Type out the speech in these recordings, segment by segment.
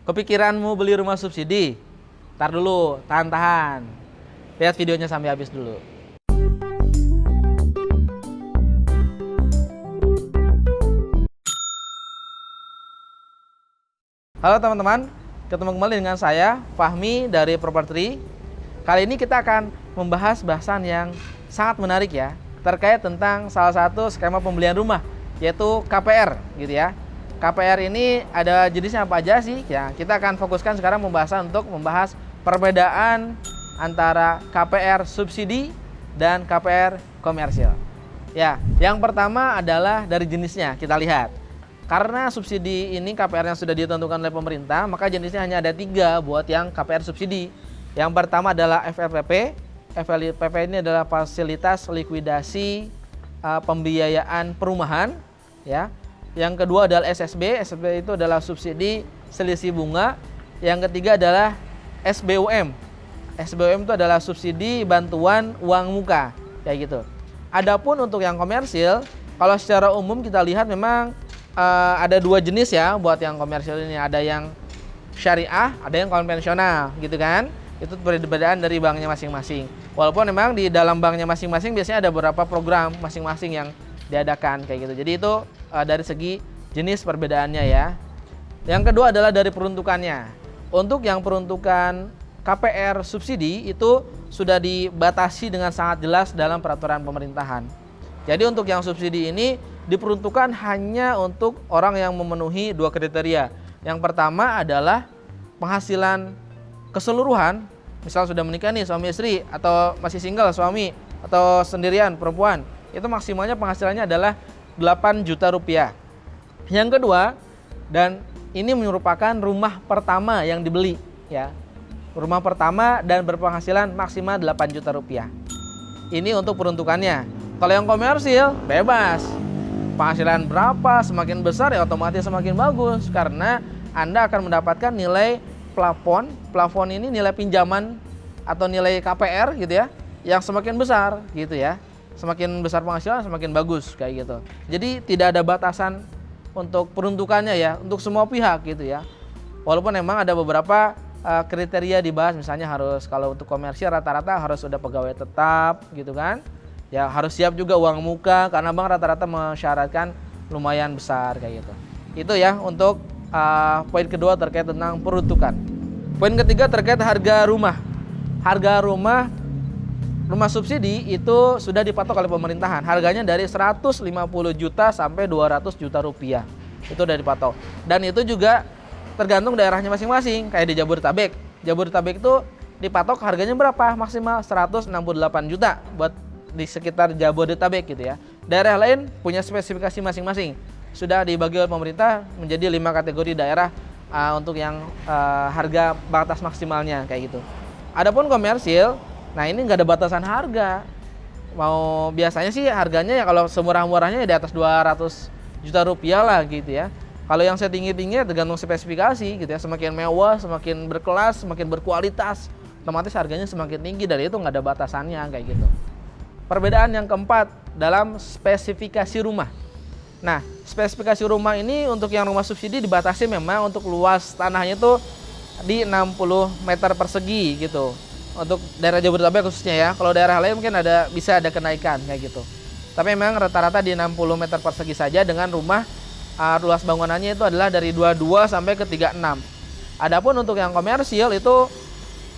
Kepikiranmu beli rumah subsidi? Ntar dulu, tahan-tahan. Lihat videonya sampai habis dulu. Halo teman-teman, ketemu kembali dengan saya, Fahmi dari Property. Kali ini kita akan membahas bahasan yang sangat menarik ya, terkait tentang salah satu skema pembelian rumah, yaitu KPR gitu ya. KPR ini ada jenisnya apa aja sih? Ya, kita akan fokuskan sekarang pembahasan untuk membahas perbedaan antara KPR subsidi dan KPR komersil. Ya, yang pertama adalah dari jenisnya kita lihat. Karena subsidi ini KPR yang sudah ditentukan oleh pemerintah, maka jenisnya hanya ada 3 buat yang KPR subsidi. Yang pertama adalah FLPP. FLPP ini adalah fasilitas likuidasi pembiayaan perumahan, ya. Yang kedua adalah SSB. SSB itu adalah subsidi selisih bunga. Yang ketiga adalah SBUM. SBUM itu adalah subsidi bantuan uang muka, kayak gitu. Adapun untuk yang komersil, kalau secara umum kita lihat memang ada 2 jenis ya buat yang komersil ini. Ada yang syariah, ada yang konvensional, gitu kan. Itu perbedaan dari banknya masing-masing. Walaupun memang di dalam banknya masing-masing biasanya ada beberapa program masing-masing yang diadakan kayak gitu. Jadi itu dari segi jenis perbedaannya ya. Yang kedua adalah dari peruntukannya. Untuk yang peruntukan KPR subsidi itu sudah dibatasi dengan sangat jelas dalam peraturan pemerintahan. Jadi untuk yang subsidi ini diperuntukkan hanya untuk orang yang memenuhi 2 kriteria. Yang pertama adalah penghasilan keseluruhan, misal sudah menikah nih suami istri, atau masih single suami, atau sendirian perempuan, itu maksimalnya penghasilannya adalah 8 juta rupiah. Yang kedua, dan ini merupakan rumah pertama yang dibeli ya. Rumah pertama dan berpenghasilan maksimal 8 juta rupiah. Ini untuk peruntukannya. Kalau yang komersil bebas. Penghasilan berapa semakin besar ya otomatis semakin bagus, karena Anda akan mendapatkan nilai plafon. Plafon ini nilai pinjaman atau nilai KPR gitu ya, yang semakin besar gitu ya. Semakin besar penghasilan semakin bagus kayak gitu. Jadi tidak ada batasan untuk peruntukannya ya, untuk semua pihak gitu ya. Walaupun memang ada beberapa kriteria dibahas, misalnya harus kalau untuk komersial rata-rata harus sudah pegawai tetap gitu kan. Ya harus siap juga uang muka, karena bank rata-rata mensyaratkan lumayan besar kayak gitu. Itu ya untuk poin kedua terkait tentang peruntukan. Poin ketiga terkait harga rumah. Harga rumah subsidi itu sudah dipatok oleh pemerintahan. Harganya dari 150 juta sampai 200 juta rupiah. Itu sudah dipatok. Dan itu juga tergantung daerahnya masing-masing. Kayak di Jabodetabek. Jabodetabek itu dipatok harganya berapa? Maksimal 168 juta buat di sekitar Jabodetabek gitu ya. Daerah lain punya spesifikasi masing-masing. Sudah dibagi oleh pemerintah menjadi 5 kategori daerah untuk yang harga batas maksimalnya kayak gitu. Adapun komersil, nah ini nggak ada batasan harga. Mau biasanya sih harganya ya kalau semurah-murahnya ya di atas 200 juta rupiah lah gitu ya. Kalau yang setinggi-tingginya tergantung spesifikasi gitu ya. Semakin mewah, semakin berkelas, semakin berkualitas, otomatis harganya semakin tinggi, dan itu nggak ada batasannya kayak gitu. Perbedaan yang keempat dalam spesifikasi rumah. Nah, spesifikasi rumah ini untuk yang rumah subsidi dibatasi memang untuk luas tanahnya itu di 60 meter persegi gitu. Untuk daerah Jabodetabek khususnya ya. Kalau daerah lain mungkin bisa ada kenaikan kayak gitu. Tapi memang rata-rata di 60 meter persegi saja, dengan rumah luas bangunannya itu adalah dari 22 sampai ke 36. Adapun untuk yang komersil itu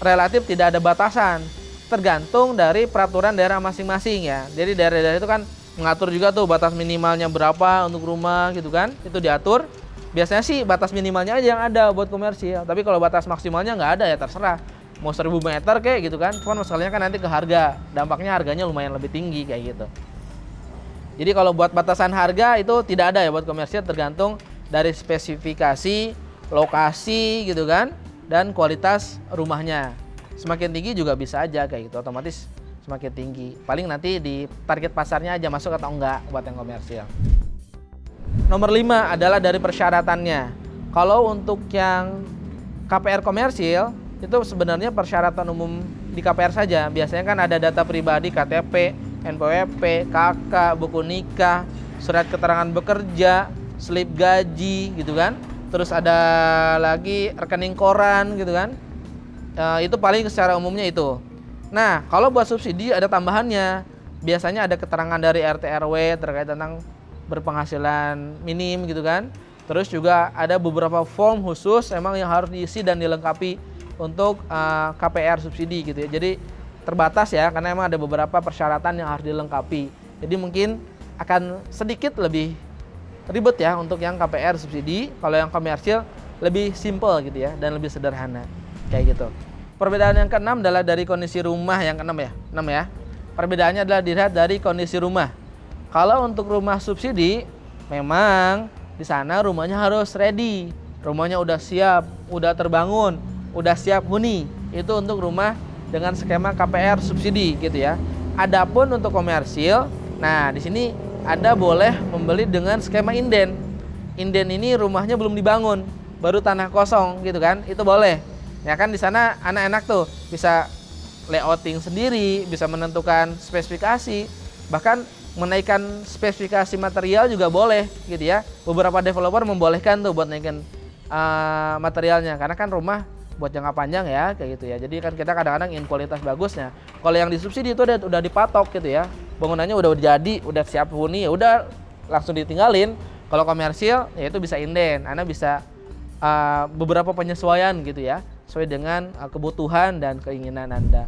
relatif tidak ada batasan. Tergantung dari peraturan daerah masing-masing ya. Jadi daerah-daerah itu kan mengatur juga tuh batas minimalnya berapa untuk rumah gitu kan. Itu diatur. Biasanya sih batas minimalnya aja yang ada buat komersil. Tapi kalau batas maksimalnya nggak ada ya terserah. Mau 1000 meter kayak gitu kan. Cuman masalahnya kan nanti ke harga. Dampaknya harganya lumayan lebih tinggi kayak gitu. Jadi kalau buat batasan harga itu tidak ada ya buat komersil, tergantung dari spesifikasi, lokasi gitu kan, dan kualitas rumahnya. Semakin tinggi juga bisa aja kayak gitu, otomatis semakin tinggi. Paling nanti di target pasarnya aja masuk atau enggak buat yang komersil. Nomor 5 adalah dari persyaratannya. Kalau untuk yang KPR komersil itu sebenarnya persyaratan umum di KPR saja. Biasanya kan ada data pribadi, KTP, NPWP, KK, buku nikah, surat keterangan bekerja, slip gaji gitu kan. terus ada lagi rekening koran gitu kan. Itu paling secara umumnya itu. Nah, kalau buat subsidi ada tambahannya. Biasanya ada keterangan dari RT RW terkait tentang berpenghasilan minim gitu kan. Terus juga ada beberapa form khusus emang yang harus diisi dan dilengkapi untuk KPR subsidi gitu ya. Jadi terbatas ya, karena emang ada beberapa persyaratan yang harus dilengkapi. Jadi mungkin akan sedikit lebih ribet ya untuk yang KPR subsidi. Kalau yang komersil lebih simple gitu ya dan lebih sederhana kayak gitu. Perbedaan yang keenam adalah dari kondisi rumah yang keenam ya. 6 ya. Perbedaannya adalah dilihat dari kondisi rumah. Kalau untuk rumah subsidi memang di sana rumahnya harus ready. Rumahnya udah siap, udah terbangun, udah siap huni. Itu untuk rumah dengan skema KPR subsidi gitu ya. Adapun untuk komersil, nah di sini ada boleh membeli dengan skema inden. Inden ini rumahnya belum dibangun, baru tanah kosong gitu kan, itu boleh. Ya kan di sana anak-anak tuh bisa layouting sendiri, bisa menentukan spesifikasi, bahkan menaikkan spesifikasi material juga boleh gitu ya. Beberapa developer membolehkan tuh buat naikin materialnya, karena kan rumah buat jangka panjang ya kayak gitu ya. Jadi kan kita kadang-kadang ingin kualitas bagusnya. Kalau yang disubsidi itu udah dipatok gitu ya. Bangunannya udah jadi, udah siap huni, ya udah langsung ditinggalin. Kalau komersil ya itu bisa inden. Anda bisa beberapa penyesuaian gitu ya, sesuai dengan kebutuhan dan keinginan Anda.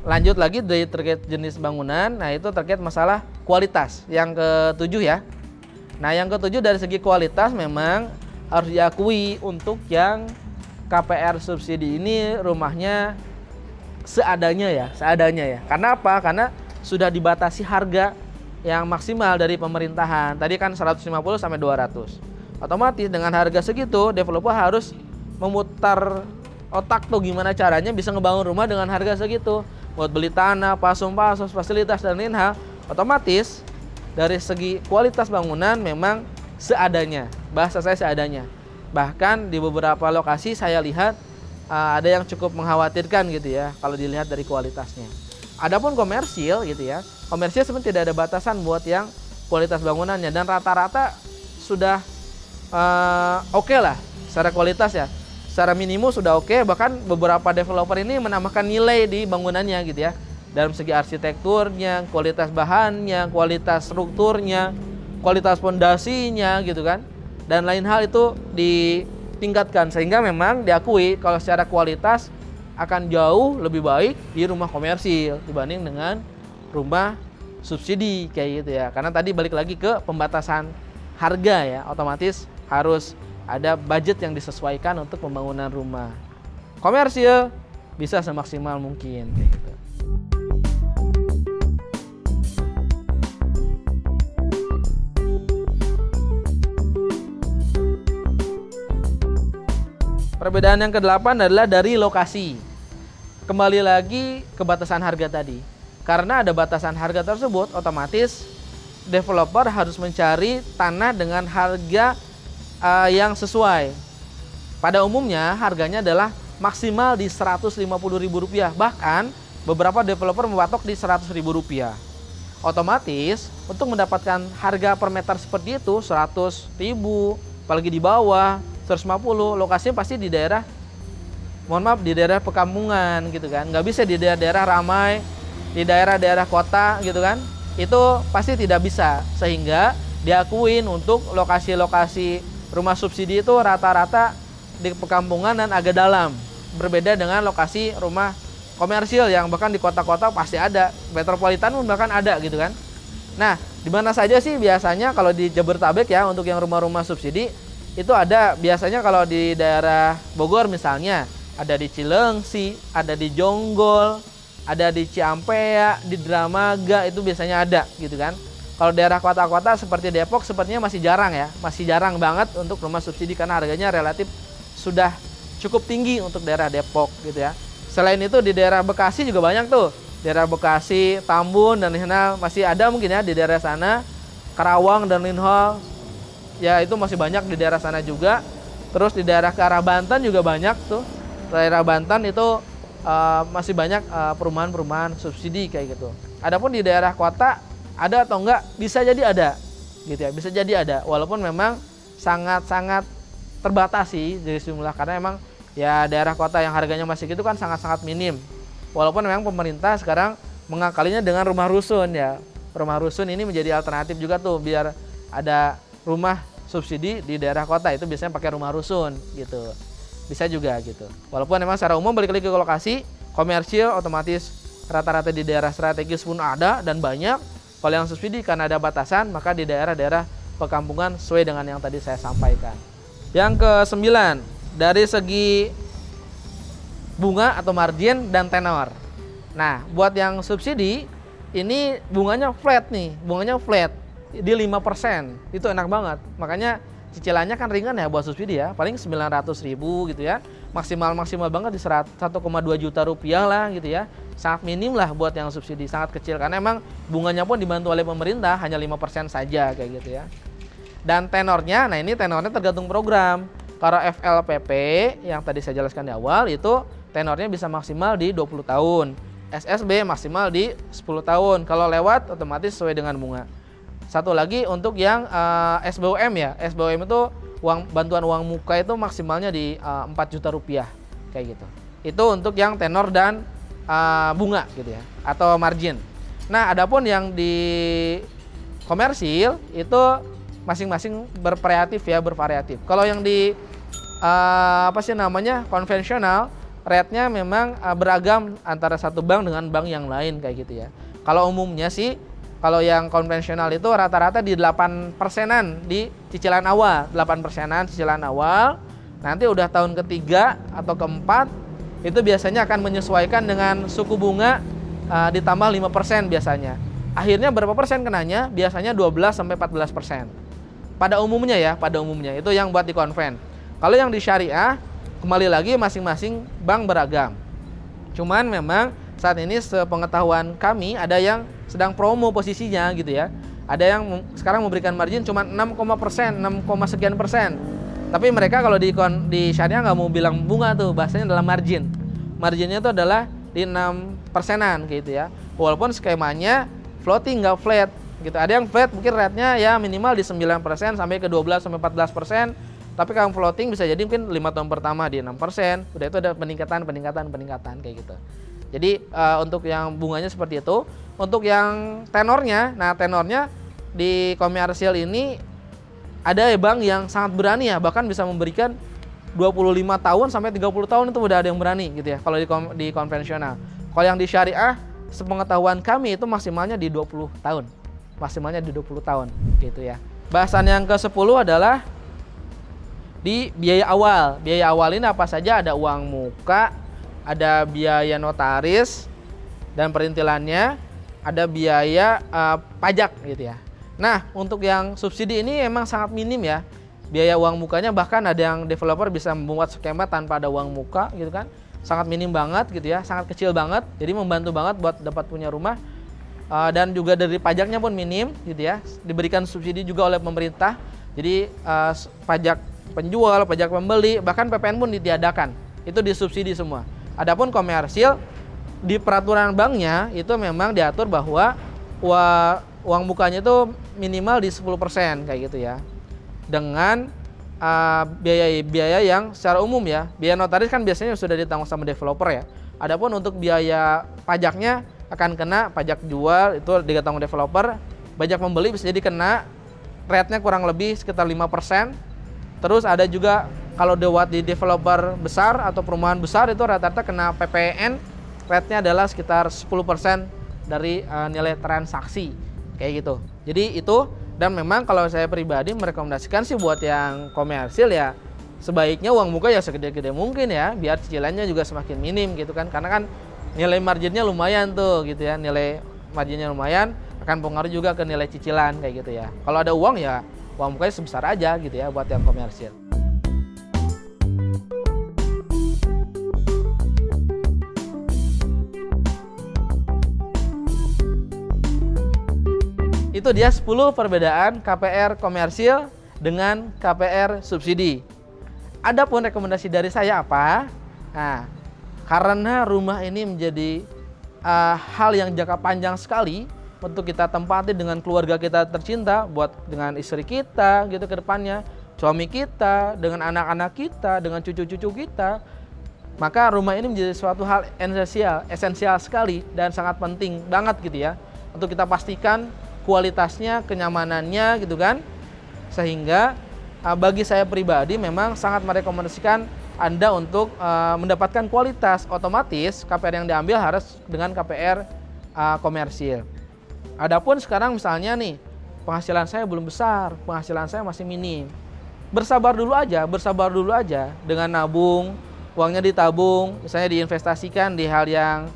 Lanjut lagi dari terkait jenis bangunan. Nah, itu terkait masalah kualitas. Yang ketujuh ya. Nah, yang ketujuh dari segi kualitas memang harus diakui untuk yang KPR subsidi ini rumahnya seadanya ya. Karena apa? Karena sudah dibatasi harga yang maksimal dari pemerintahan. Tadi kan 150 sampai 200. Otomatis dengan harga segitu, developer harus memutar otak tuh gimana caranya bisa ngebangun rumah dengan harga segitu. Buat beli tanah, pasos, fasilitas dan lain hal, otomatis dari segi kualitas bangunan memang seadanya. Bahasa saya seadanya. Bahkan di beberapa lokasi saya lihat ada yang cukup mengkhawatirkan gitu ya kalau dilihat dari kualitasnya. Adapun komersil gitu ya, komersil sebenarnya tidak ada batasan buat yang kualitas bangunannya, dan rata-rata sudah oke lah secara kualitas ya. Secara minimum sudah oke, bahkan beberapa developer ini menambahkan nilai di bangunannya gitu ya. Dalam segi arsitekturnya, kualitas bahannya, kualitas strukturnya, kualitas fondasinya gitu kan. Dan lain hal itu ditingkatkan sehingga memang diakui kalau secara kualitas akan jauh lebih baik di rumah komersil dibanding dengan rumah subsidi kayak gitu ya. Karena tadi balik lagi ke pembatasan harga ya, otomatis harus ada budget yang disesuaikan untuk pembangunan rumah. Komersil bisa semaksimal mungkin kayak gitu. Perbedaan yang ke-8 adalah dari lokasi. Kembali lagi ke batasan harga tadi. Karena ada batasan harga tersebut, otomatis developer harus mencari tanah dengan harga yang sesuai. Pada umumnya harganya adalah maksimal di Rp150.000. Bahkan beberapa developer mematok di Rp100.000. Otomatis untuk mendapatkan harga per meter seperti itu 100.000, apalagi di bawah 150, lokasinya pasti di daerah, di daerah pekampungan gitu kan. Nggak bisa di daerah-daerah ramai, di daerah-daerah kota gitu kan. Itu pasti tidak bisa, sehingga diakuin untuk lokasi-lokasi rumah subsidi itu rata-rata di pekampungan dan agak dalam. Berbeda dengan lokasi rumah komersil yang bahkan di kota-kota pasti ada, metropolitan pun bahkan ada gitu kan. Nah, di mana saja sih biasanya kalau di Jabodetabek ya untuk yang rumah-rumah subsidi itu ada, biasanya kalau di daerah Bogor misalnya ada di Cilengsi, ada di Jonggol, ada di Ciampea, di Dramaga, itu biasanya ada gitu kan. Kalau daerah kota-kota seperti Depok sepertinya masih jarang ya, masih jarang banget untuk rumah subsidi karena harganya relatif sudah cukup tinggi untuk daerah Depok gitu ya. Selain itu di daerah Bekasi juga banyak tuh, daerah Bekasi, Tambun dan lain-lain masih ada mungkin ya di daerah sana, Karawang dan lain-hal, ya itu masih banyak di daerah sana juga. Terus di daerah ke arah Banten juga banyak tuh, daerah Banten itu masih banyak perumahan-perumahan subsidi kayak gitu. Adapun di daerah kota ada atau enggak, bisa jadi ada gitu ya, bisa jadi ada, walaupun memang sangat-sangat terbatas sih dari jumlah, karena emang ya daerah kota yang harganya masih gitu kan sangat-sangat minim. Walaupun memang pemerintah sekarang mengakalinya dengan rumah rusun ya. Rumah rusun ini menjadi alternatif juga tuh, biar ada rumah subsidi di daerah kota itu biasanya pakai rumah rusun gitu. Bisa juga gitu. Walaupun memang secara umum balik lagi ke lokasi, komersil otomatis rata-rata di daerah strategis pun ada dan banyak. Kalau yang subsidi karena ada batasan, maka di daerah-daerah perkampungan sesuai dengan yang tadi saya sampaikan. Yang ke-9, dari segi bunga atau margin dan tenor. Nah, buat yang subsidi ini bunganya flat nih, bunganya flat di 5%. Itu enak banget. Makanya cicilannya kan ringan ya buat subsidi ya, paling 900.000 gitu ya. Maksimal banget di 1,2 juta rupiah lah gitu ya. Sangat minim lah buat yang subsidi, sangat kecil karena emang bunganya pun dibantu oleh pemerintah hanya 5% saja kayak gitu ya. Dan tenornya, nah ini tenornya tergantung program. Kalau FLPP yang tadi saya jelaskan di awal itu tenornya bisa maksimal di 20 tahun. SSB maksimal di 10 tahun. Kalau lewat otomatis sesuai dengan bunga. Satu lagi untuk yang SBUM ya. SBUM itu bantuan uang muka itu maksimalnya di 4 juta rupiah kayak gitu. Itu untuk yang tenor dan bunga gitu ya, atau margin. Nah, adapun yang di komersil itu masing-masing bervariatif. Kalau yang di konvensional, rate-nya memang beragam antara satu bank dengan bank yang lain kayak gitu ya. Kalau umumnya sih, kalau yang konvensional itu rata-rata di 8%-an di cicilan awal, 8%-an cicilan awal. Nanti udah tahun ketiga atau keempat itu biasanya akan menyesuaikan dengan suku bunga ditambah 5% biasanya. Akhirnya berapa persen kenanya? Biasanya 12-14%. Pada umumnya itu yang buat di konven. Kalau yang di syariah kembali lagi masing-masing bank beragam. Cuman memang saat ini sepengetahuan kami ada yang sedang promo posisinya gitu ya. Ada yang sekarang memberikan margin cuma 6 sekian persen. Tapi mereka kalau di syariah nggak mau bilang bunga tuh, bahasanya dalam margin. Marginnya itu adalah di 6%-an gitu ya. Walaupun skemanya floating nggak flat gitu. Ada yang flat mungkin rate-nya ya minimal di 9% sampai ke 12-14%. Tapi kalau floating bisa jadi mungkin 5 tahun pertama di 6%, udah itu ada peningkatan kayak gitu. Jadi untuk yang bunganya seperti itu. Untuk yang tenornya, nah tenornya di komersial ini ada bank yang sangat berani ya, bahkan bisa memberikan 25 tahun sampai 30 tahun itu udah ada yang berani gitu ya kalau di konvensional. Kalau yang di syariah, sepengetahuan kami itu maksimalnya di 20 tahun. Maksimalnya di 20 tahun gitu ya. Bahasan yang ke-10 adalah di biaya awal. Biaya awal ini apa saja? Ada uang muka, ada biaya notaris dan perintilannya, ada biaya pajak gitu ya. Nah, untuk yang subsidi ini emang sangat minim ya. Biaya uang mukanya bahkan ada yang developer bisa membuat skema tanpa ada uang muka gitu kan. Sangat minim banget gitu ya, sangat kecil banget. Jadi membantu banget buat dapat punya rumah. Dan juga dari pajaknya pun minim gitu ya. Diberikan subsidi juga oleh pemerintah. Jadi pajak penjual, pajak pembeli, bahkan PPN pun ditiadakan. Itu disubsidi semua. Adapun komersil di peraturan banknya itu memang diatur bahwa uang mukanya itu minimal di 10% kayak gitu ya. Dengan biaya yang secara umum ya. Biaya notaris kan biasanya sudah ditanggung sama developer ya. Adapun untuk biaya pajaknya akan kena pajak jual itu ditanggung developer. Pajak pembeli bisa jadi kena rate-nya kurang lebih sekitar 5%. Terus ada juga kalau di developer besar atau perumahan besar itu rata-rata kena PPN, rate-nya adalah sekitar 10% dari nilai transaksi kayak gitu. Jadi itu, dan memang kalau saya pribadi merekomendasikan sih buat yang komersil ya sebaiknya uang muka ya segede-gede mungkin ya, biar cicilannya juga semakin minim gitu kan, karena kan nilai marginnya lumayan tuh gitu ya, nilai marginnya lumayan akan pengaruh juga ke nilai cicilan kayak gitu ya. Kalau ada uang ya uang mukanya sebesar aja gitu ya buat yang komersil. Itu dia 10 perbedaan KPR komersil dengan KPR subsidi. Adapun rekomendasi dari saya apa? Nah, karena rumah ini menjadi hal yang jangka panjang sekali untuk kita tempati dengan keluarga kita tercinta, buat dengan istri kita gitu ke depannya, suami kita, dengan anak-anak kita, dengan cucu-cucu kita, maka rumah ini menjadi suatu hal esensial sekali dan sangat penting banget gitu ya, untuk kita pastikan kualitasnya, kenyamanannya gitu kan. Sehingga bagi saya pribadi memang sangat merekomendasikan Anda untuk mendapatkan kualitas. Otomatis KPR yang diambil harus dengan KPR komersil. Adapun sekarang misalnya nih, penghasilan saya belum besar, penghasilan saya masih minim. Bersabar dulu aja dengan nabung, uangnya ditabung, misalnya diinvestasikan di hal yang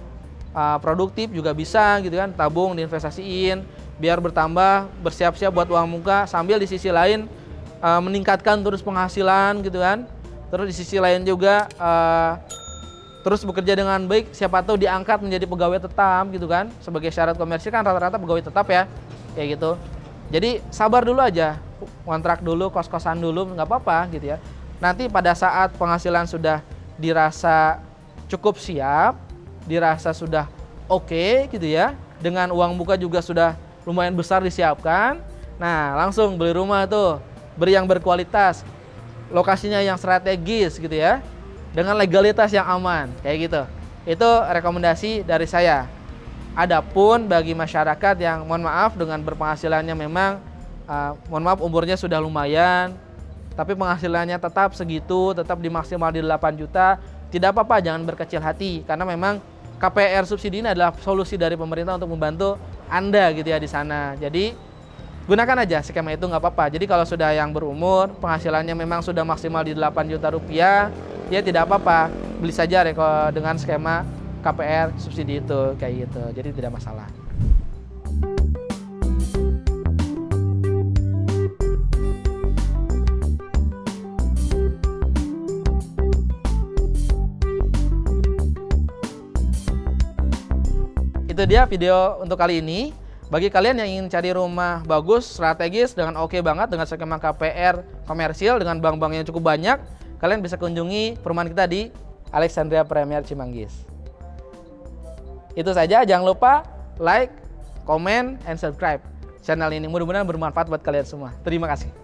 produktif juga bisa gitu kan, tabung diinvestasiin biar bertambah, bersiap-siap buat uang muka, sambil di sisi lain meningkatkan terus penghasilan gitu kan. Terus di sisi lain juga terus bekerja dengan baik, siapa tahu diangkat menjadi pegawai tetap gitu kan. Sebagai syarat komersil kan rata-rata pegawai tetap ya, kayak gitu. Jadi sabar dulu aja, kontrak dulu, kos-kosan dulu, nggak apa-apa gitu ya. Nanti pada saat penghasilan sudah dirasa cukup siap, dirasa sudah oke gitu ya, dengan uang muka juga sudah lumayan besar disiapkan, nah langsung beli rumah tuh, beli yang berkualitas, lokasinya yang strategis gitu ya, dengan legalitas yang aman, kayak gitu. Itu rekomendasi dari saya. Adapun bagi masyarakat yang mohon maaf dengan berpenghasilannya memang mohon maaf umurnya sudah lumayan, tapi penghasilannya tetap segitu, tetap dimaksimal di 8 juta, tidak apa-apa, jangan berkecil hati, karena memang KPR subsidi ini adalah solusi dari pemerintah untuk membantu Anda gitu ya di sana. Jadi gunakan aja skema itu, nggak apa-apa. Jadi kalau sudah yang berumur, penghasilannya memang sudah maksimal di 8 juta rupiah, ya tidak apa-apa, beli saja dengan skema KPR subsidi itu kayak gitu. Jadi tidak masalah. Itu dia video untuk kali ini. Bagi kalian yang ingin cari rumah bagus, strategis, dengan oke banget, dengan skema KPR komersil, dengan bank-bank yang cukup banyak, kalian bisa kunjungi perumahan kita di Alexandria Premier Cimanggis. Itu saja, jangan lupa like, comment, and subscribe channel ini. Mudah-mudahan bermanfaat buat kalian semua. Terima kasih.